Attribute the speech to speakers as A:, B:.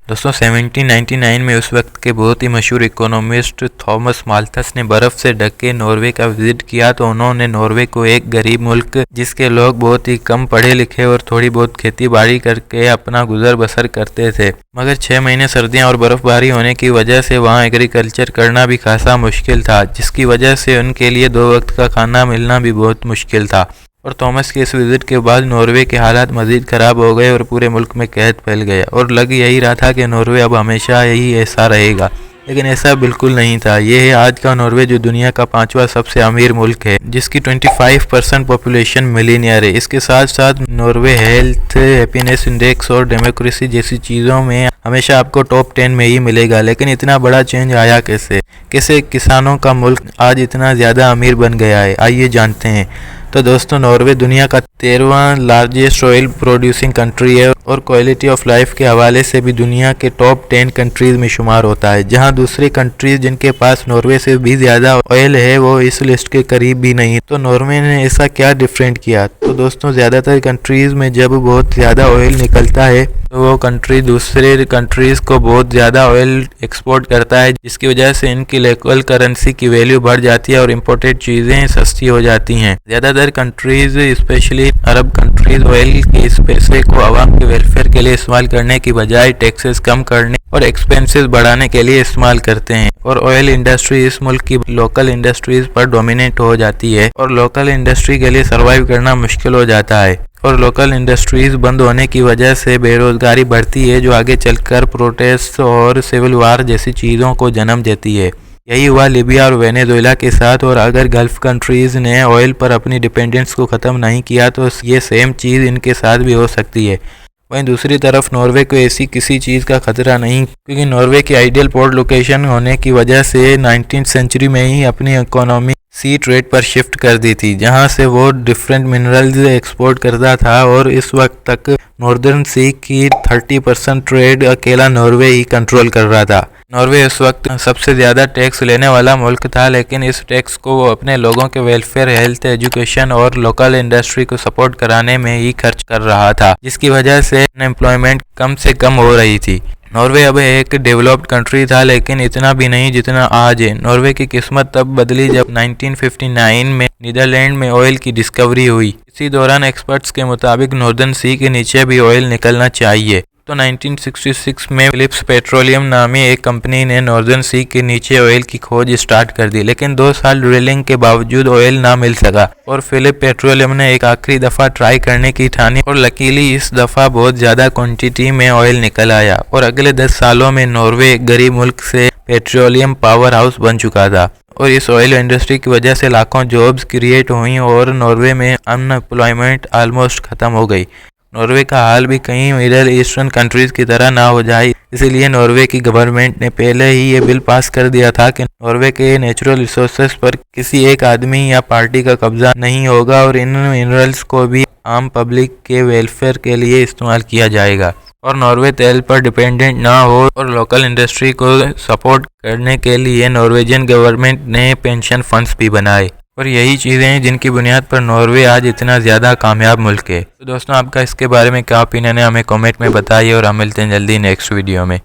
A: दोस्तों 1799 में उस वक्त के बहुत ही मशहूर इकोनॉमिस्ट थॉमस माल्थस ने बर्फ़ से ढके नॉर्वे का विजिट किया तो उन्होंने नॉर्वे को एक गरीब मुल्क जिसके लोग बहुत ही कम पढ़े लिखे और थोड़ी बहुत खेती बाड़ी करके अपना गुजर बसर करते थे, मगर 6 महीने सर्दियां और बर्फबारी होने की वजह से वहां एग्रीकल्चर करना भी खासा मुश्किल था, जिसकी वजह से उनके लिए 2 वक्त का खाना मिलना भी बहुत मुश्किल था। और थॉमस के इस विजिट के बाद नॉर्वे के हालात मज़ीद ख़राब हो गए और पूरे मुल्क में कहत फैल गया और लग यही रहा था कि नॉर्वे अब हमेशा यही ऐसा रहेगा, लेकिन ऐसा बिल्कुल नहीं था। ये है आज का नॉर्वे जो दुनिया का 5वां सबसे अमीर मुल्क है, जिसकी 25% पॉपुलेशन मिलीनियर है। इसके साथ साथ नॉर्वे हेल्थ, हैप्पीनेस इंडेक्स और डेमोक्रेसी जैसी चीज़ों में हमेशा आपको टॉप 10 में ही मिलेगा। लेकिन इतना बड़ा चेंज आया कैसे? कैसे किसानों का मुल्क आज इतना ज़्यादा अमीर बन गया है? आइए जानते हैं। तो दोस्तों, नॉर्वे दुनिया का 13वां लार्जेस्ट ऑयल प्रोड्यूसिंग कंट्री है और क्वालिटी ऑफ लाइफ के हवाले से भी दुनिया के टॉप 10 कंट्रीज में शुमार होता है, जहां दूसरी कंट्रीज जिनके पास नॉर्वे से भी ज़्यादा ऑयल है वो इस लिस्ट के करीब भी नहीं। तो नॉर्वे ने ऐसा क्या डिफरेंट किया? तो दोस्तों, ज़्यादातर कंट्रीज़ में जब बहुत ज़्यादा ऑयल निकलता है तो वो कंट्री दूसरे कंट्रीज़ को बहुत ज़्यादा ऑयल एक्सपोर्ट करता है, जिसकी वजह से इनकी लोकल करेंसी की वैल्यू बढ़ जाती है और इम्पोर्टेड चीज़ें सस्ती हो जाती हैं। ज़्यादातर कंट्रीज़ स्पेशली अरब कंट्रीज़ ऑयल के इस पैसे को आवाम के वेलफेयर के लिए इस्तेमाल करने की बजाय टैक्सेस कम करने और एक्सपेंसेस बढ़ाने के लिए इस्तेमाल करते हैं और ऑयल इंडस्ट्री इस मुल्क की लोकल इंडस्ट्रीज पर डोमिनेट हो जाती है और लोकल इंडस्ट्री के लिए सर्वाइव करना मुश्किल हो जाता है और लोकल इंडस्ट्रीज बंद होने की वजह से बेरोजगारी बढ़ती है, जो आगे चलकर प्रोटेस्ट और सिविल वार जैसी चीज़ों को जन्म देती है। यही हुआ लीबिया और वेनेजुएला के साथ। और अगर गल्फ कंट्रीज़ ने ऑयल पर अपनी डिपेंडेंस को ख़त्म नहीं किया तो ये सेम चीज़ इनके साथ भी हो सकती है। वहीं दूसरी तरफ नॉर्वे को ऐसी किसी चीज़ का खतरा नहीं, क्योंकि नॉर्वे की आइडियल पोर्ट लोकेशन होने की वजह से 19th सेंचुरी में ही अपनी इकोनॉमी सी ट्रेड पर शिफ्ट कर दी थी, जहां से वो डिफरेंट मिनरल्स एक्सपोर्ट करता था और इस वक्त तक नॉर्दर्न सी की 30% ट्रेड अकेला नॉर्वे ही कंट्रोल कर रहा था। नॉर्वे उस वक्त सबसे ज़्यादा टैक्स लेने वाला मुल्क था, लेकिन इस टैक्स को वो अपने लोगों के वेलफेयर, हेल्थ, एजुकेशन और लोकल इंडस्ट्री को सपोर्ट कराने में ही खर्च कर रहा था, जिसकी वजह से अनएम्प्लॉयमेंट कम से कम हो रही थी। नॉर्वे अब एक डेवलप्ड कंट्री था, लेकिन इतना भी नहीं जितना आज है। नॉर्वे की किस्मत तब बदली जब 1959 में नीदरलैंड में ऑयल की डिस्कवरी हुई। इसी दौरान एक्सपर्ट्स के मुताबिक नॉर्दर्न सी के नीचे भी ऑयल निकलना चाहिए, तो 1966 में फिलिप्स पेट्रोलियम नामी एक कंपनी ने नॉर्दर्न सी के नीचे ऑयल की खोज स्टार्ट कर दी, लेकिन 2 साल ड्रिलिंग के बावजूद ऑयल ना मिल सका और फिलिप पेट्रोलियम ने एक आखिरी दफ़ा ट्राई करने की ठानी और लकीली इस दफ़ा बहुत ज़्यादा क्वांटिटी में ऑयल निकल आया और अगले 10 सालों में नॉर्वे एक गरीब मुल्क से पेट्रोलियम पावर हाउस बन चुका था और इस ऑयल इंडस्ट्री की वजह से लाखों जॉब्स क्रिएट हुई और नॉर्वे में अनएम्प्लॉयमेंट ऑलमोस्ट ख़त्म हो गई। नॉर्वे का हाल भी कहीं मिडल ईस्टर्न कंट्रीज़ की तरह ना हो जाए, इसीलिए नॉर्वे की गवर्नमेंट ने पहले ही ये बिल पास कर दिया था कि नॉर्वे के नेचुरल रिसोर्सेज पर किसी एक आदमी या पार्टी का कब्जा नहीं होगा और इन मिनरल्स को भी आम पब्लिक के वेलफेयर के लिए इस्तेमाल किया जाएगा और नॉर्वे तेल पर डिपेंडेंट ना हो। और लोकल इंडस्ट्री को सपोर्ट करने के लिए नॉर्वेजियन गवर्नमेंट ने पेंशन फंड्स भी बनाए और यही चीज़ें हैं जिनकी बुनियाद पर नॉर्वे आज इतना ज़्यादा कामयाब मुल्क है। तो दोस्तों, आपका इसके बारे में क्या ओपिनियन है, हमें कमेंट में बताइए और हम मिलते हैं जल्दी नेक्स्ट वीडियो में।